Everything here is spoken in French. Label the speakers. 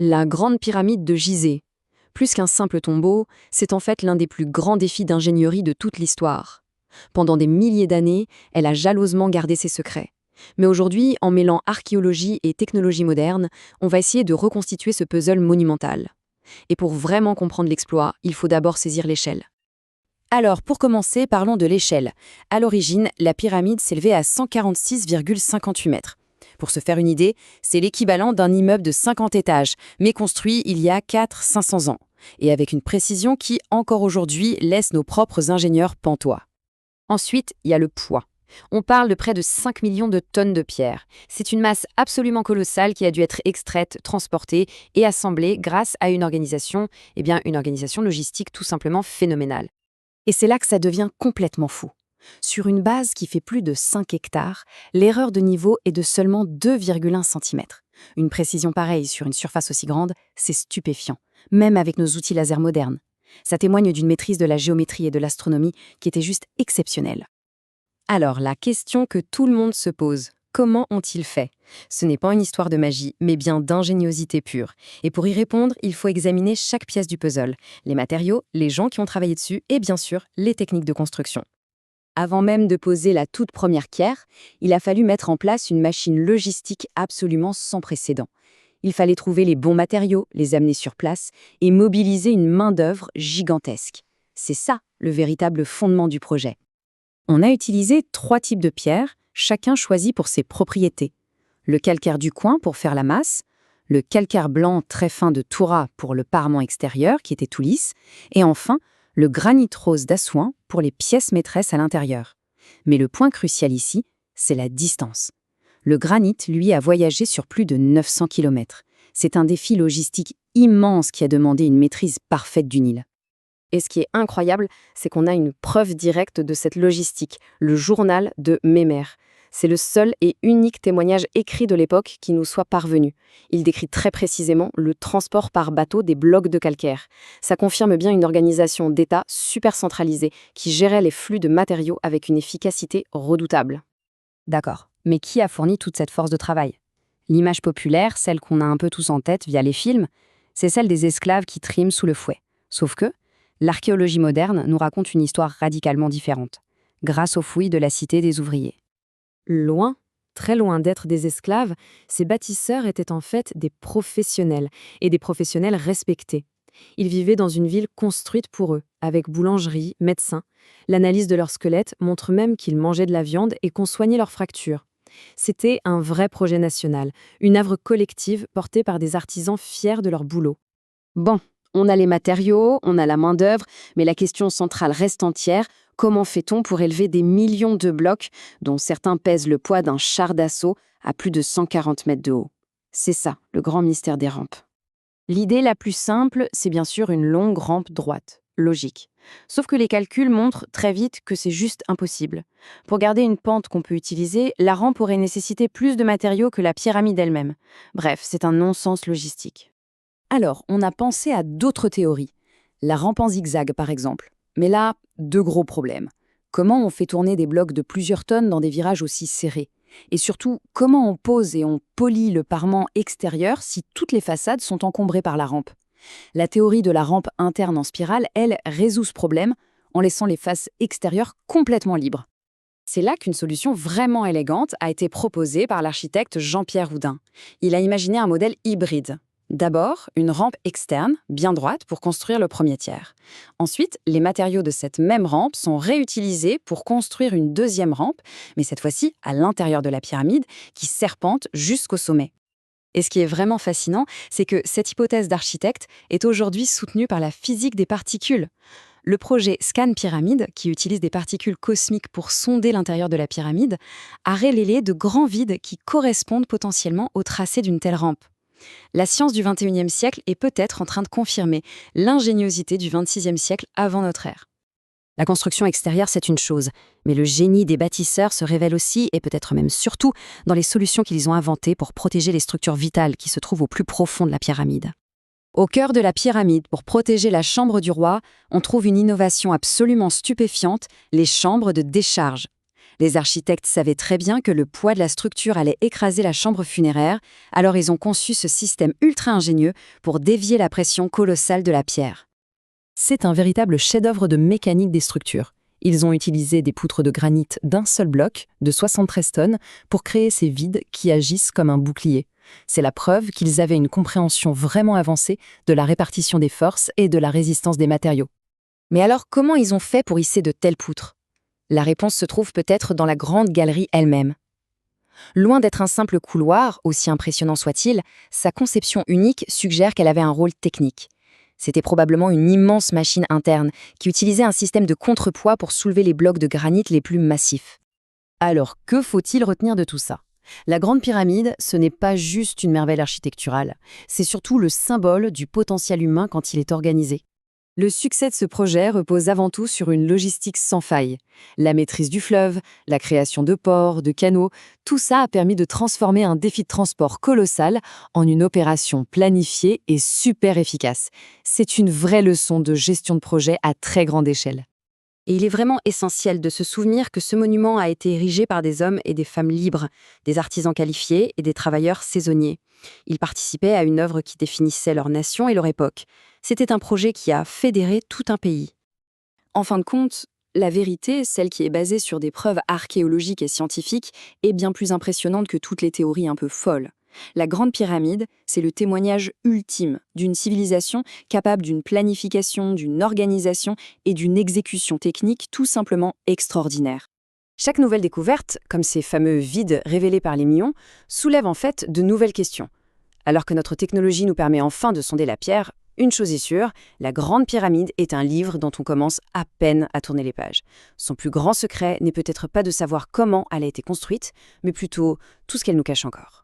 Speaker 1: La Grande Pyramide de Gizeh. Plus qu'un simple tombeau, c'est en fait l'un des plus grands défis d'ingénierie de toute l'histoire. Pendant des milliers d'années, elle a jalousement gardé ses secrets. Mais aujourd'hui, en mêlant archéologie et technologie moderne, on va essayer de reconstituer ce puzzle monumental. Et pour vraiment comprendre l'exploit, il faut d'abord saisir l'échelle.
Speaker 2: Alors, pour commencer, parlons de l'échelle. À l'origine, la pyramide s'élevait à 146,58 mètres. Pour se faire une idée, c'est l'équivalent d'un immeuble de 50 étages, mais construit il y a 400-500 ans, et avec une précision qui, encore aujourd'hui, laisse nos propres ingénieurs pantois. Ensuite, il y a le poids. On parle de près de 5 millions de tonnes de pierre. C'est une masse absolument colossale qui a dû être extraite, transportée et assemblée grâce à une organisation logistique tout simplement phénoménale. Et c'est là que ça devient complètement fou. Sur une base qui fait plus de 5 hectares, l'erreur de niveau est de seulement 2,1 cm. Une précision pareille sur une surface aussi grande, c'est stupéfiant, même avec nos outils laser modernes. Ça témoigne d'une maîtrise de la géométrie et de l'astronomie qui était juste exceptionnelle.
Speaker 1: Alors, la question que tout le monde se pose, comment ont-ils fait? Ce n'est pas une histoire de magie, mais bien d'ingéniosité pure. Et pour y répondre, il faut examiner chaque pièce du puzzle, les matériaux, les gens qui ont travaillé dessus et bien sûr, les techniques de construction. Avant même de poser la toute première pierre, il a fallu mettre en place une machine logistique absolument sans précédent. Il fallait trouver les bons matériaux, les amener sur place et mobiliser une main-d'œuvre gigantesque. C'est ça, le véritable fondement du projet.
Speaker 2: On a utilisé 3 types de pierres, chacun choisi pour ses propriétés. Le calcaire du coin pour faire la masse, le calcaire blanc très fin de Toura pour le parement extérieur qui était tout lisse, et enfin, le granit rose d'Assouan pour les pièces maîtresses à l'intérieur. Mais le point crucial ici, c'est la distance. Le granit, lui, a voyagé sur plus de 900 km. C'est un défi logistique immense qui a demandé une maîtrise parfaite du Nil.
Speaker 1: Et ce qui est incroyable, c'est qu'on a une preuve directe de cette logistique, le journal de Mémer. C'est le seul et unique témoignage écrit de l'époque qui nous soit parvenu. Il décrit très précisément le transport par bateau des blocs de calcaire. Ça confirme bien une organisation d'État super centralisée qui gérait les flux de matériaux avec une efficacité redoutable.
Speaker 2: D'accord, mais qui a fourni toute cette force de travail? L'image populaire, celle qu'on a un peu tous en tête via les films, c'est celle des esclaves qui triment sous le fouet. Sauf que l'archéologie moderne nous raconte une histoire radicalement différente, grâce aux fouilles de la cité des ouvriers.
Speaker 1: Loin, très loin d'être des esclaves, ces bâtisseurs étaient en fait des professionnels, et des professionnels respectés. Ils vivaient dans une ville construite pour eux, avec boulangerie, médecins. L'analyse de leur squelette montre même qu'ils mangeaient de la viande et qu'on soignait leurs fractures. C'était un vrai projet national, une œuvre collective portée par des artisans fiers de leur boulot. Bon, on a les matériaux, on a la main-d'œuvre, mais la question centrale reste entière. Comment fait-on pour élever des millions de blocs, dont certains pèsent le poids d'un char d'assaut à plus de 140 mètres de haut? C'est ça, le grand mystère des rampes. L'idée la plus simple, c'est bien sûr une longue rampe droite, logique. Sauf que les calculs montrent très vite que c'est juste impossible. Pour garder une pente qu'on peut utiliser, la rampe aurait nécessité plus de matériaux que la pyramide elle-même. Bref, c'est un non-sens logistique. Alors, on a pensé à d'autres théories. La rampe en zigzag, par exemple. Mais là, 2 gros problèmes. Comment on fait tourner des blocs de plusieurs tonnes dans des virages aussi serrés? Et surtout, comment on pose et on polit le parement extérieur si toutes les façades sont encombrées par la rampe? La théorie de la rampe interne en spirale, elle, résout ce problème en laissant les faces extérieures complètement libres. C'est là qu'une solution vraiment élégante a été proposée par l'architecte Jean-Pierre Houdin. Il a imaginé un modèle hybride. D'abord, une rampe externe, bien droite, pour construire le premier tiers. Ensuite, les matériaux de cette même rampe sont réutilisés pour construire une deuxième rampe, mais cette fois-ci à l'intérieur de la pyramide, qui serpente jusqu'au sommet. Et ce qui est vraiment fascinant, c'est que cette hypothèse d'architecte est aujourd'hui soutenue par la physique des particules. Le projet Scan Pyramide, qui utilise des particules cosmiques pour sonder l'intérieur de la pyramide, a révélé de grands vides qui correspondent potentiellement au tracé d'une telle rampe. La science du XXIe siècle est peut-être en train de confirmer l'ingéniosité du XXVIe siècle avant notre ère. La construction extérieure, c'est une chose, mais le génie des bâtisseurs se révèle aussi, et peut-être même surtout, dans les solutions qu'ils ont inventées pour protéger les structures vitales qui se trouvent au plus profond de la pyramide. Au cœur de la pyramide, pour protéger la chambre du roi, on trouve une innovation absolument stupéfiante, les chambres de décharge.
Speaker 2: Les architectes savaient très bien que le poids de la structure allait écraser la chambre funéraire, alors ils ont conçu ce système ultra ingénieux pour dévier la pression colossale de la pierre.
Speaker 1: C'est un véritable chef-d'œuvre de mécanique des structures. Ils ont utilisé des poutres de granit d'un seul bloc, de 73 tonnes, pour créer ces vides qui agissent comme un bouclier. C'est la preuve qu'ils avaient une compréhension vraiment avancée de la répartition des forces et de la résistance des matériaux.
Speaker 2: Mais alors, comment ils ont fait pour hisser de telles poutres? La réponse se trouve peut-être dans la grande galerie elle-même. Loin d'être un simple couloir, aussi impressionnant soit-il, sa conception unique suggère qu'elle avait un rôle technique. C'était probablement une immense machine interne qui utilisait un système de contrepoids pour soulever les blocs de granit les plus massifs.
Speaker 1: Alors, que faut-il retenir de tout ça? La Grande Pyramide, ce n'est pas juste une merveille architecturale, c'est surtout le symbole du potentiel humain quand il est organisé. Le succès de ce projet repose avant tout sur une logistique sans faille. La maîtrise du fleuve, la création de ports, de canaux, tout ça a permis de transformer un défi de transport colossal en une opération planifiée et super efficace. C'est une vraie leçon de gestion de projet à très grande échelle.
Speaker 2: Et il est vraiment essentiel de se souvenir que ce monument a été érigé par des hommes et des femmes libres, des artisans qualifiés et des travailleurs saisonniers. Ils participaient à une œuvre qui définissait leur nation et leur époque. C'était un projet qui a fédéré tout un pays. En fin de compte, la vérité, celle qui est basée sur des preuves archéologiques et scientifiques, est bien plus impressionnante que toutes les théories un peu folles. La Grande Pyramide, c'est le témoignage ultime d'une civilisation capable d'une planification, d'une organisation et d'une exécution technique tout simplement extraordinaire. Chaque nouvelle découverte, comme ces fameux vides révélés par les millions, soulève en fait de nouvelles questions. Alors que notre technologie nous permet enfin de sonder la pierre, une chose est sûre, la Grande Pyramide est un livre dont on commence à peine à tourner les pages. Son plus grand secret n'est peut-être pas de savoir comment elle a été construite, mais plutôt tout ce qu'elle nous cache encore.